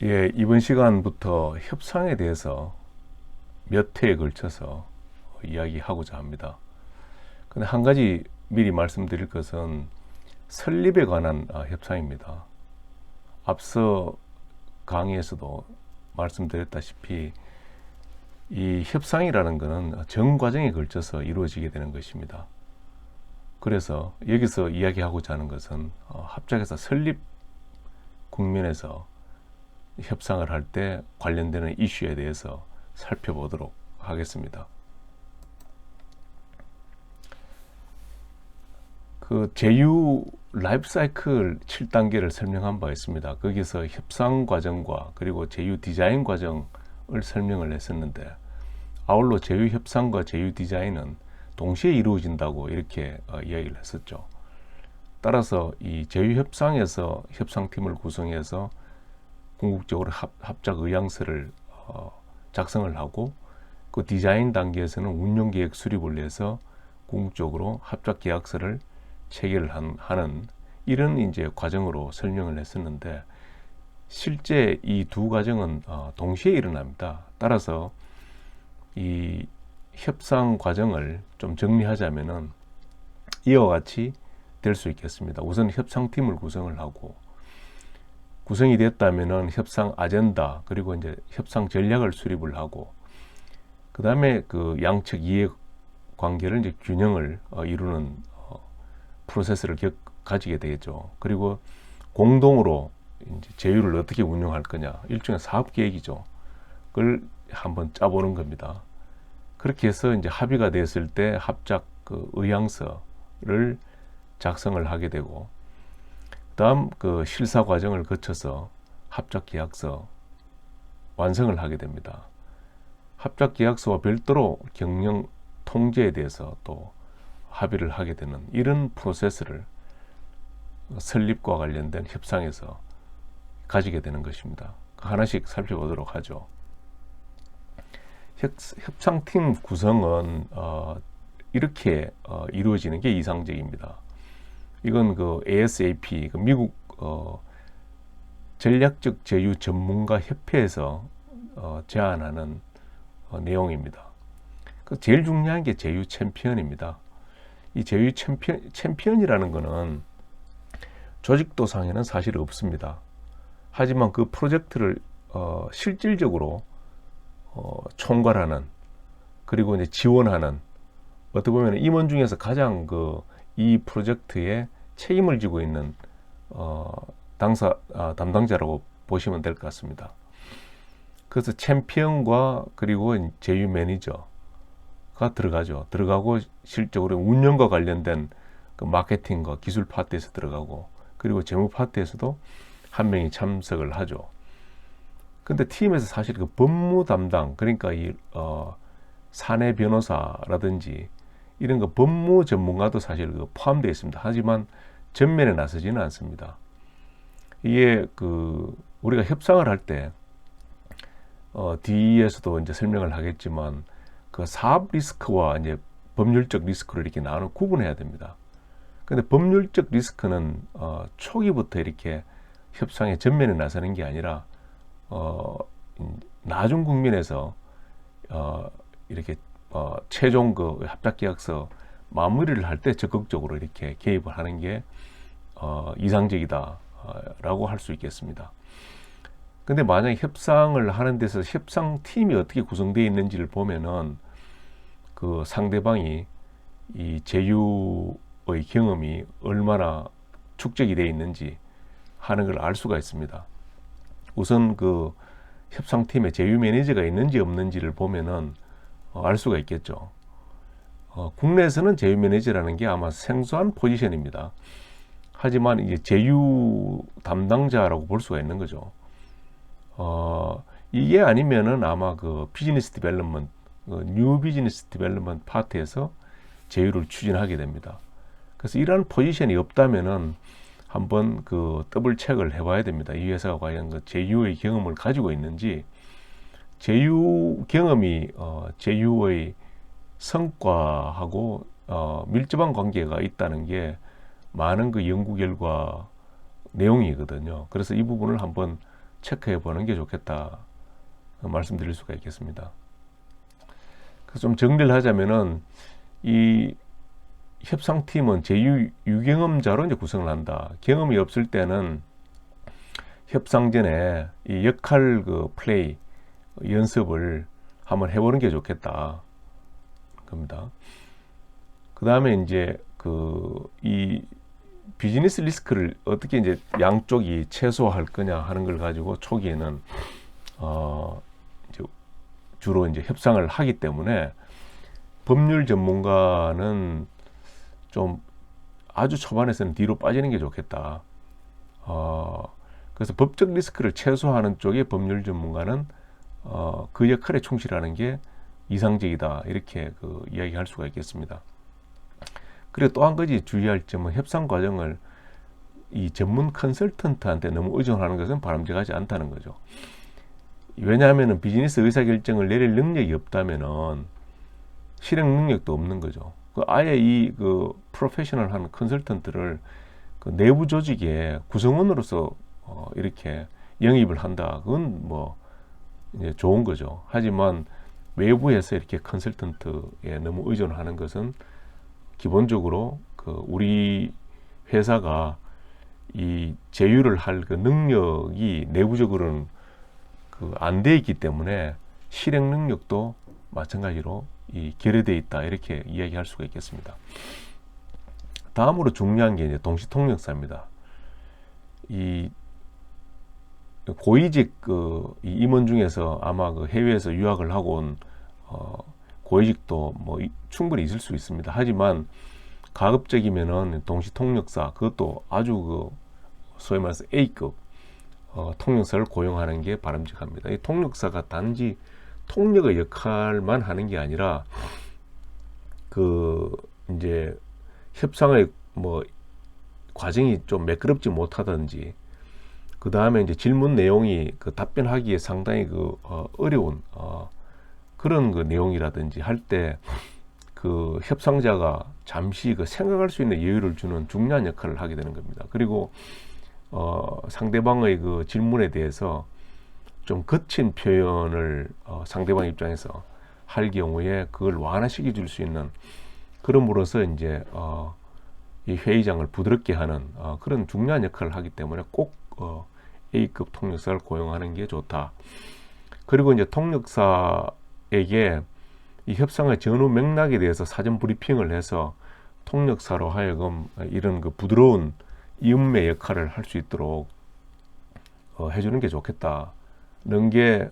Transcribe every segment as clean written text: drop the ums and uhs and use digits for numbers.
예, 이번 시간부터 협상에 대해서 몇 회에 걸쳐서 이야기하고자 합니다. 근데 한 가지 미리 말씀드릴 것은 설립에 관한 협상입니다. 앞서 강의에서도 말씀드렸다시피 이 협상이라는 것은 전 과정에 걸쳐서 이루어지게 되는 것입니다. 그래서 여기서 이야기하고자 하는 것은 합작에서 설립 국면에서 협상을 할 때 관련되는 이슈에 대해서 살펴보도록 하겠습니다. 그 제휴 라이프 사이클 7단계를 설명한 바 있습니다. 거기서 협상 과정과 그리고 제휴 디자인 과정을 설명을 했었는데, 아울러 제휴 협상과 제휴 디자인은 동시에 이루어진다고 이렇게 이야기를 했었죠. 따라서 이 제휴 협상에서 협상팀을 구성해서 궁극적으로 합작 의향서를 작성을 하고, 그 디자인 단계에서는 운영 계획 수립을 해서 궁극적으로 합작 계약서를 체결을 하는 이런 이제 과정으로 설명을 했었는데, 실제 이 두 과정은 동시에 일어납니다. 따라서 이 협상 과정을 좀 정리하자면은 이와 같이 될 수 있겠습니다. 우선 협상팀을 구성을 하고, 구성이 됐다면은 협상 아젠다 그리고 이제 협상 전략을 수립을 하고, 그 다음에 그 양측 이해 관계를 이제 균형을 이루는 프로세스를 가지게 되겠죠. 그리고 공동으로 이제 제휴를 어떻게 운영할 거냐, 일종의 사업 계획이죠. 그걸 한번 짜보는 겁니다. 그렇게 해서 이제 합의가 됐을 때 합작 그 의향서를 작성을 하게 되고, 그다음 그 실사 과정을 거쳐서 합작 계약서 완성을 하게 됩니다. 합작 계약서와 별도로 경영 통제에 대해서 또 합의를 하게 되는 이런 프로세스를 설립과 관련된 협상에서 가지게 되는 것입니다. 하나씩 살펴보도록 하죠. 협상팀 구성은 이렇게 이루어지는 게 이상적입니다. 이건 그 ASAP, 그 미국 전략적 제휴 전문가 협회에서 제안하는 내용입니다. 그 제일 중요한 게 제휴 챔피언입니다. 이 제휴 챔피언이라는 것은 조직도상에는 사실 없습니다. 하지만 그 프로젝트를 실질적으로 총괄하는, 그리고 이제 지원하는, 어떻게 보면 임원 중에서 가장 이 프로젝트에 책임을 지고 있는 담당자라고 보시면 될 것 같습니다. 그래서 챔피언과 그리고 제휴 매니저가 들어가고 실적으로 운영과 관련된 그 마케팅과 기술 파트에서 들어가고, 그리고 재무 파트에서도 한 명이 참석을 하죠. 근데 팀에서 사실 그 법무 담당, 그러니까 이 사내 변호사라든지 이런 거 법무 전문가도 사실 포함되어 있습니다. 하지만 전면에 나서지는 않습니다. 이게 우리가 협상을 할 때 뒤에서도 이제 설명을 하겠지만 그 사업 리스크와 이제 법률적 리스크를 이렇게 구분해야 됩니다. 근데 법률적 리스크는 초기부터 이렇게 협상의 전면에 나서는 게 아니라 나중 국면에서 이렇게 최종 그 합작계약서 마무리를 할 때 적극적으로 이렇게 개입을 하는 게 이상적이다라고 할 수 있겠습니다. 근데 만약에 협상을 하는 데서 협상팀이 어떻게 구성되어 있는지를 보면은 그 상대방이 이 제휴의 경험이 얼마나 축적이 되어 있는지 하는 걸 알 수가 있습니다. 우선 그 협상팀에 제휴 매니저가 있는지 없는지를 보면은 알 수가 있겠죠. 국내에서는 제휴 매니저라는 게 아마 생소한 포지션입니다. 하지만 이제 제휴 담당자라고 볼 수가 있는 거죠. 이게 아니면은 아마 그 비즈니스 디벨롭먼트, 뉴 비즈니스 디벨롭먼트 파트에서 제휴를 추진하게 됩니다. 그래서 이러한 포지션이 없다면은 한번 그 더블 체크를 해봐야 됩니다. 이 회사가 과연 그 제휴의 경험을 가지고 있는지, 제휴 경험이 제휴의 성과하고 밀접한 관계가 있다는 게 많은 그 연구 결과 내용이거든요. 그래서 이 부분을 한번 체크해 보는 게 좋겠다 말씀드릴 수가 있겠습니다. 그래서 좀 정리를 하자면은 이 협상팀은 제휴 유경험자로 이제 구성을 한다. 경험이 없을 때는 협상 전에 이 역할 그 플레이 연습을 한번 해보는 게 좋겠다 겁니다. 그 다음에 이제 이 비즈니스 리스크를 어떻게 이제 양쪽이 최소화할 거냐 하는 걸 가지고 초기에는 이제 주로 이제 협상을 하기 때문에 법률 전문가는 좀 아주 초반에서는 뒤로 빠지는 게 좋겠다. 그래서 법적 리스크를 최소화하는 쪽의 법률 전문가는 그 역할에 충실하는 게 이상적이다. 이렇게 이야기할 수가 있겠습니다. 그리고 또 한 가지 주의할 점은 협상 과정을 이 전문 컨설턴트한테 너무 의존하는 것은 바람직하지 않다는 거죠. 왜냐하면 비즈니스 의사결정을 내릴 능력이 없다면은 실행 능력도 없는 거죠. 아예 이 프로페셔널한 컨설턴트를 내부 조직의 구성원으로서 이렇게 영입을 한다. 그건 뭐 이제 좋은 거죠. 하지만 외부에서 이렇게 컨설턴트에 너무 의존하는 것은 기본적으로 우리 회사가 이 제휴를 할 능력이 내부적으로는 안 돼 있기 때문에 실행 능력도 마찬가지로 결여되어 있다. 이렇게 이야기할 수가 있겠습니다. 다음으로 중요한 게 이제 동시 통역사입니다. 이 고위직 이 임원 중에서 아마 해외에서 유학을 하고 온 고위직도 뭐 충분히 있을 수 있습니다. 하지만 가급적이면은 동시 통역사, 그것도 아주 소위 말해서 A급 통역사를 고용하는 게 바람직합니다. 이 통역사가 단지 통역의 역할만 하는 게 아니라 이제 협상의 뭐 과정이 좀 매끄럽지 못하든지, 그 다음에 이제 질문 내용이 답변하기에 상당히 어려운 그런 내용이라든지 할 때 협상자가 잠시 생각할 수 있는 여유를 주는 중요한 역할을 하게 되는 겁니다. 그리고 상대방의 질문에 대해서 좀 거친 표현을 상대방 입장에서 할 경우에 그걸 완화시켜 줄 수 있는, 그럼으로써 이제 이 회의장을 부드럽게 하는 그런 중요한 역할을 하기 때문에 꼭 A급 통역사를 고용하는 게 좋다. 그리고 이제 통역사에게 이 협상의 전후 맥락에 대해서 사전 브리핑을 해서 통역사로 하여금 이런 부드러운 이음매 역할을 할 수 있도록 해주는 게 좋겠다는 게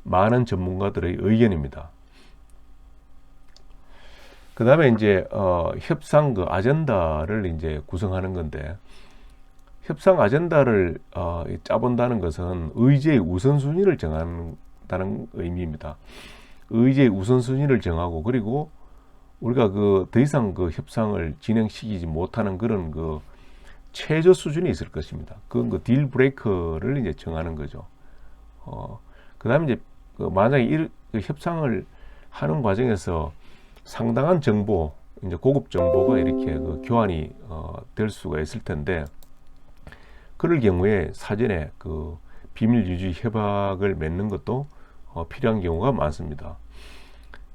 많은 전문가들의 의견입니다. 그 다음에 이제 협상 아젠다를 이제 구성하는 건데, 협상 아젠다를 짜본다는 것은 의제의 우선순위를 정한다는 의미입니다. 의제의 우선순위를 정하고, 그리고 우리가 더 이상 협상을 진행시키지 못하는 그런 최저 수준이 있을 것입니다. 그건 딜 브레이커를 이제 정하는 거죠. 그 다음에 이제 만약에 협상을 하는 과정에서 상당한 정보, 이제 고급 정보가 이렇게 교환이 될 수가 있을 텐데, 그럴 경우에 사전에 비밀 유지 협약을 맺는 것도 필요한 경우가 많습니다.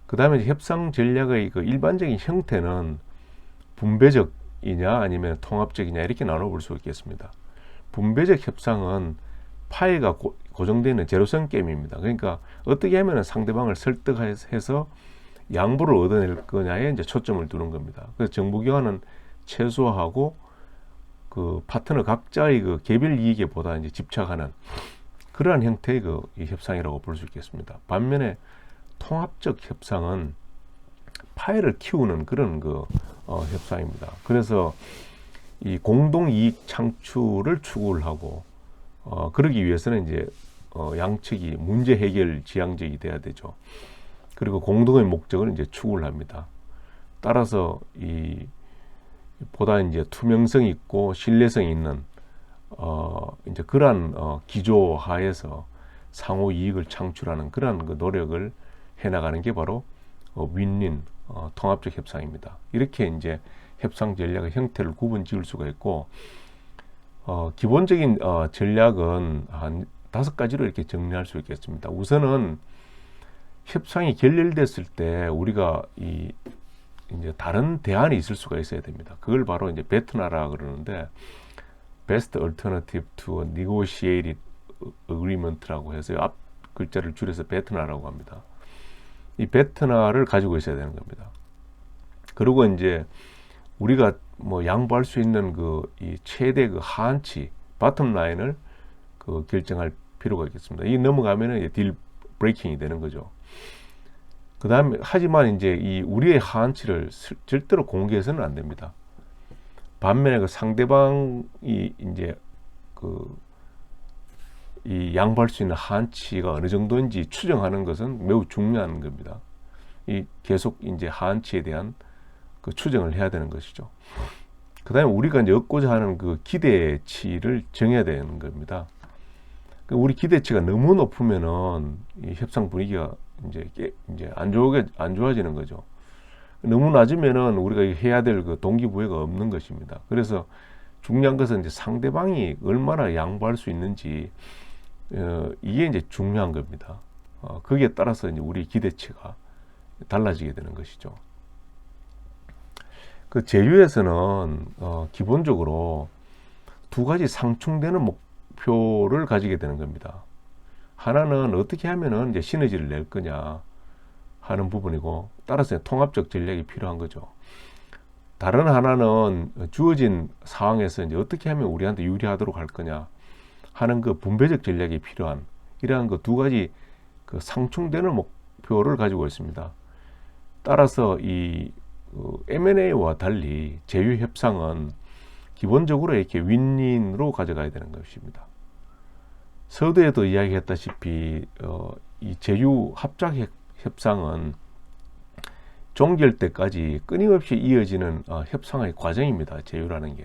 그 다음에 협상 전략의 일반적인 형태는 분배적이냐 아니면 통합적이냐 이렇게 나눠볼 수 있겠습니다. 분배적 협상은 파이가 고정되어 있는 제로섬 게임입니다. 그러니까 어떻게 하면 상대방을 설득해서 양보를 얻어낼 거냐에 이제 초점을 두는 겁니다. 그래서 정보 교환은 최소화하고 파트너 각자의 개별 이익에 보다 이제 집착하는 그러한 형태의 이 협상이라고 볼 수 있겠습니다. 반면에 통합적 협상은 파이를 키우는 그런 협상입니다. 그래서 이 공동 이익 창출을 추구를 하고 그러기 위해서는 이제 양측이 문제 해결 지향적이 돼야 되죠. 그리고 공동의 목적을 이제 추구를 합니다. 따라서 보다 이제 투명성 있고 신뢰성 있는 이제 그러한 기조 하에서 상호 이익을 창출하는 그러한 노력을 해나가는 게 바로 윈윈 통합적 협상입니다. 이렇게 이제 협상 전략의 형태를 구분 지을 수가 있고, 기본적인 전략은 한 5가지로 이렇게 정리할 수 있겠습니다. 우선은 협상이 결렬됐을 때 우리가 이제 다른 대안이 있을 수가 있어야 됩니다. 그걸 바로 이제 베트나라 그러는데 Best Alternative to a Negotiated Agreement라고 해서 앞 글자를 줄여서 베트나라고 합니다. 이 베트나를 가지고 있어야 되는 겁니다. 그리고 이제 우리가 뭐 양보할 수 있는 이 최대 하한치 바텀 라인을 결정할 필요가 있겠습니다. 이 넘어가면은 딜 브레이킹이 되는 거죠. 그 다음에 하지만 이제 우리의 하한치를 절대로 공개해서는 안 됩니다. 반면에 상대방이 이제 이 양보할 수 있는 하한치가 어느 정도인지 추정하는 것은 매우 중요한 겁니다. 계속 이제 하한치에 대한 추정을 해야 되는 것이죠. 그 다음에 우리가 이제 얻고자 하는 기대치를 정해야 되는 겁니다. 우리 기대치가 너무 높으면은 이 협상 분위기가 이제 안 좋아지는 거죠. 너무 낮으면은 우리가 해야 될 동기부여가 없는 것입니다. 그래서 중요한 것은 이제 상대방이 얼마나 양보할 수 있는지 이게 이제 중요한 겁니다. 거기에 따라서 이제 우리 기대치가 달라지게 되는 것이죠. 제휴에서는 기본적으로 2가지 상충되는 목표를 가지게 되는 겁니다. 하나는 어떻게 하면은 이제 시너지를 낼 거냐 하는 부분이고, 따라서 통합적 전략이 필요한 거죠. 다른 하나는 주어진 상황에서 이제 어떻게 하면 우리한테 유리하도록 할 거냐 하는 분배적 전략이 필요한 이러한 2가지 상충되는 목표를 가지고 있습니다. 따라서 이 M&A와 달리 제휴 협상은 기본적으로 이렇게 윈윈으로 가져가야 되는 것입니다. 서두에도 이야기했다시피 이 제휴 합작 협상은 종결 때까지 끊임없이 이어지는 협상의 과정입니다. 제휴라는 게.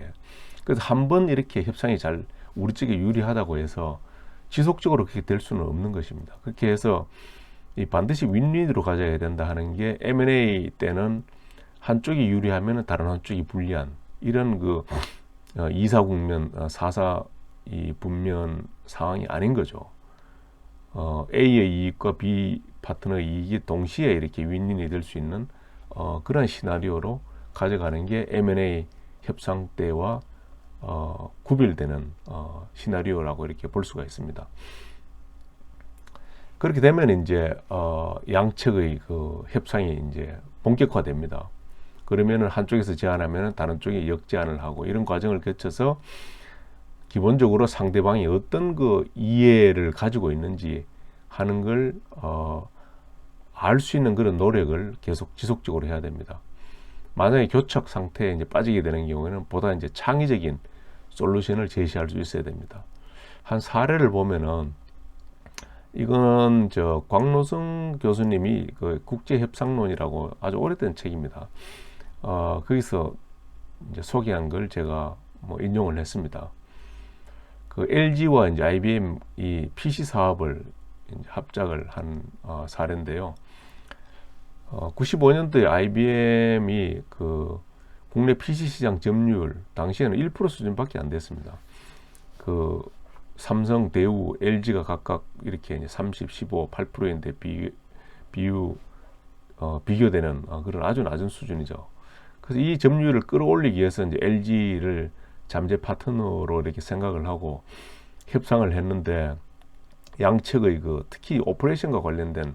그래서 한번 이렇게 협상이 잘 우리 쪽에 유리하다고 해서 지속적으로 그렇게 될 수는 없는 것입니다. 그렇게 해서 반드시 윈윈으로 가져야 된다 하는 게 M&A 때는 한쪽이 유리하면 다른 한쪽이 불리한 이런 이사국면, 사사 분면 상황이 아닌 거죠. A의 이익과 B 파트너의 이익이 동시에 이렇게 윈윈이 될 수 있는 그런 시나리오로 가져가는 게 M&A 협상 때와 구별되는 시나리오라고 이렇게 볼 수가 있습니다. 그렇게 되면 이제 양측의 협상이 이제 본격화됩니다. 그러면은 한쪽에서 제안하면 다른 쪽이 역제안을 하고 이런 과정을 거쳐서 기본적으로 상대방이 어떤 이해를 가지고 있는지 하는 걸 알 수 있는 그런 노력을 계속 지속적으로 해야 됩니다. 만약에 교착 상태에 이제 빠지게 되는 경우에는 보다 이제 창의적인 솔루션을 제시할 수 있어야 됩니다. 한 사례를 보면은 이거는 광노승 교수님이 국제협상론이라고 아주 오래된 책입니다. 거기서 이제 소개한 걸 제가 인용을 했습니다. LG와 이제 IBM 이 PC 사업을 이제 합작을 한 사례인데요. 95년도에 IBM이 국내 PC 시장 점유율 당시에는 1% 수준밖에 안 됐습니다. 삼성, 대우, LG가 각각 이렇게 이제 30, 15, 8%인데 비교되는 그런 아주 낮은 수준이죠. 그래서 이 점유율을 끌어올리기 위해서 이제 LG를 잠재 파트너로 이렇게 생각을 하고 협상을 했는데 양측의 특히 오퍼레이션과 관련된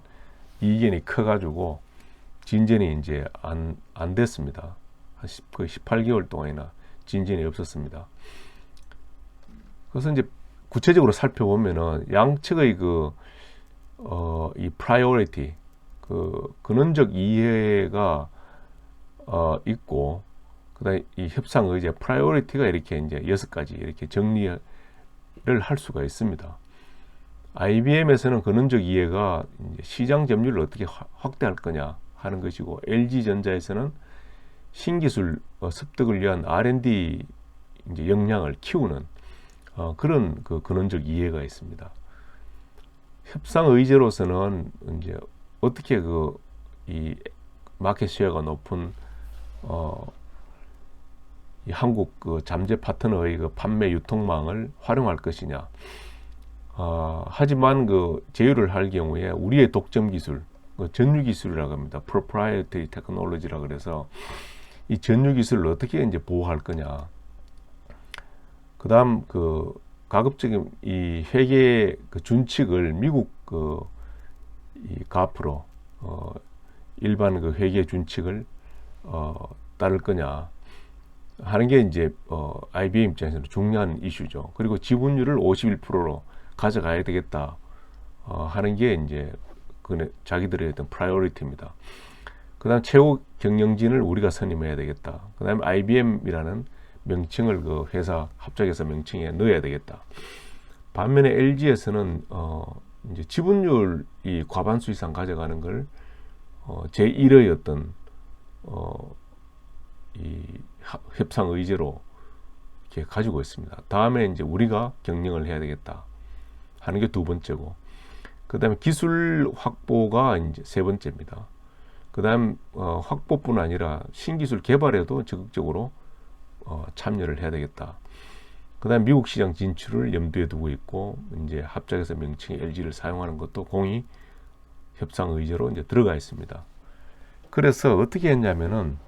이견이 커가지고 진전이 이제 안 됐습니다. 거의 18개월 동안이나 진전이 없었습니다. 그래서 이제 구체적으로 살펴보면은 양측의 이 프라이오리티 근원적 이해가 있고, 그다음에 이 협상 의제 프라이오리티가 이렇게 이제 6가지 이렇게 정리를 할 수가 있습니다. IBM에서는 근원적 이해가 이제 시장 점유율을 어떻게 확대할 거냐 하는 것이고, LG전자에서는 신기술 습득을 위한 R&D 이제 역량을 키우는 그런 근원적 이해가 있습니다. 협상 의제로서는 이제 어떻게 이 마켓 쉐어가 높은 이 한국 그 잠재 파트너의 그 판매 유통망을 활용할 것이냐. 하지만 그 제휴를 할 경우에 우리의 독점 기술, 그 전유 기술이라고 합니다. proprietary technology라 그래서 이 전유 기술을 어떻게 이제 보호할 거냐. 그다음 그 가급적인 이 회계 그 준칙을 미국 그 이 가프로 일반 그 회계 준칙을 따를 거냐 하는 게 이제 IBM 입장에서는 중요한 이슈죠. 그리고 지분율을 51%로 가져가야 되겠다 하는 게 이제 자기들의 어떤 프라이어리티입니다. 그다음 최고 경영진을 우리가 선임해야 되겠다. 그다음에 IBM이라는 명칭을 그 회사 합작해서 명칭에 넣어야 되겠다. 반면에 LG에서는 이제 지분율이 과반수 이상 가져가는 걸 제1의 어떤 이 협상 의제로 이렇게 가지고 있습니다. 다음에 이제 우리가 경영을 해야 되겠다 하는 게 두 번째고, 그다음에 기술 확보가 이제 세 번째입니다. 그다음 확보뿐 아니라 신기술 개발에도 적극적으로 참여를 해야 되겠다. 그다음 미국 시장 진출을 염두에 두고 있고, 이제 합작해서 명칭 LG를 사용하는 것도 공의 협상 의제로 이제 들어가 있습니다. 그래서 어떻게 했냐면은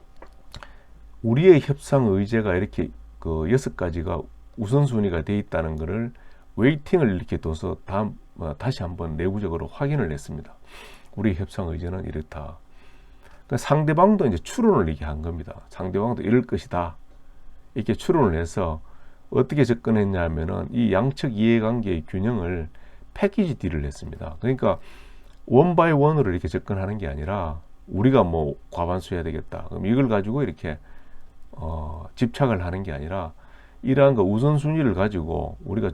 우리의 협상 의제가 이렇게 그 6가지가 우선순위가 돼 있다는 것을 웨이팅을 이렇게 둬서 다시 한번 내부적으로 확인을 했습니다. 우리 협상 의제는 이렇다. 그러니까 상대방도 이제 추론을 이렇게 한 겁니다. 상대방도 이럴 것이다. 이렇게 추론을 해서 어떻게 접근했냐면은 이 양측 이해관계의 균형을 패키지 딜을 했습니다. 그러니까 원 바이 원으로 이렇게 접근하는 게 아니라 우리가 뭐 과반수 해야 되겠다. 그럼 이걸 가지고 이렇게 집착을 하는 게 아니라 이러한 그 우선순위를 가지고 우리가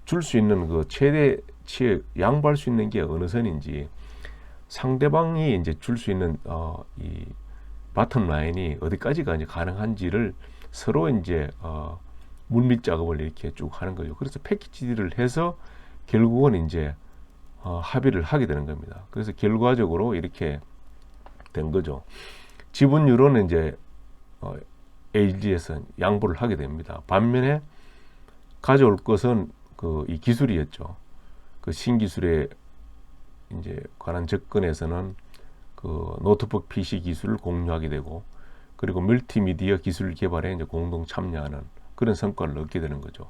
줄 수 있는 그 최대치에 양보할 수 있는 게 어느 선인지, 상대방이 이제 줄 수 있는 이 바텀 라인이 어디까지가 이제 가능한지를 서로 이제 물밑 작업을 이렇게 쭉 하는 거죠. 그래서 패키지를 해서 결국은 이제 합의를 하게 되는 겁니다. 그래서 결과적으로 이렇게 된 거죠. 지분율은 이제 LG에서 양보를 하게 됩니다. 반면에 가져올 것은 이 기술이었죠. 그 신기술에 이제 관한 접근에서는 그 노트북 PC 기술을 공유하게 되고, 그리고 멀티미디어 기술 개발에 이제 공동 참여하는 그런 성과를 얻게 되는 거죠.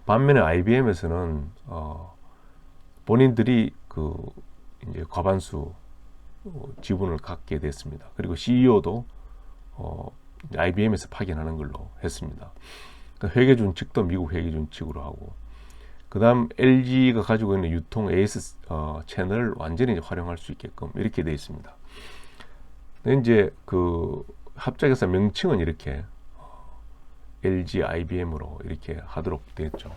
반면에 IBM에서는 본인들이 그 이제 과반수 지분을 갖게 됐습니다. 그리고 CEO도 IBM에서 파견하는 걸로 했습니다. 그러니까 회계 준칙도 미국 회계 준칙으로 하고, 그다음 LG가 가지고 있는 유통 AS 채널을 완전히 이제 활용할 수 있게끔 이렇게 되어 있습니다. 근데 이제 그 합작해서 명칭은 이렇게 LG IBM으로 이렇게 하도록 되었죠.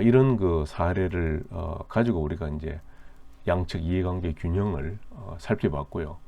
이런 그 사례를 가지고 우리가 이제 양측 이해관계 균형을 살펴봤고요.